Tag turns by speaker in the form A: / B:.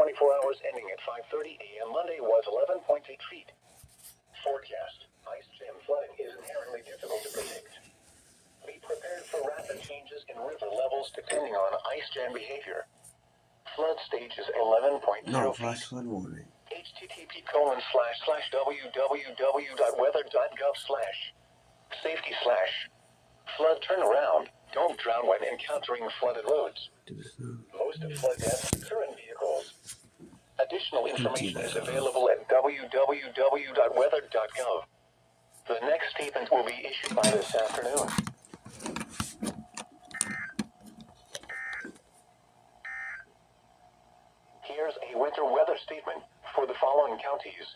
A: 24 hours ending at 5:30 a.m. Monday was 11.8 feet. Forecast. Ice jam flooding is inherently difficult to predict. Be prepared for rapid changes in river levels depending on ice jam behavior. Flood stage is 11.0
B: No,
A: feet.
B: flash flood warning.
A: http://www.weather.gov/safety/flood turnaround. Don't drown when encountering flooded roads. Most of flood deaths occur in vehicles. Additional information is available at www.weather.gov. The next statement will be issued by this afternoon. Here's a winter weather statement for the following counties.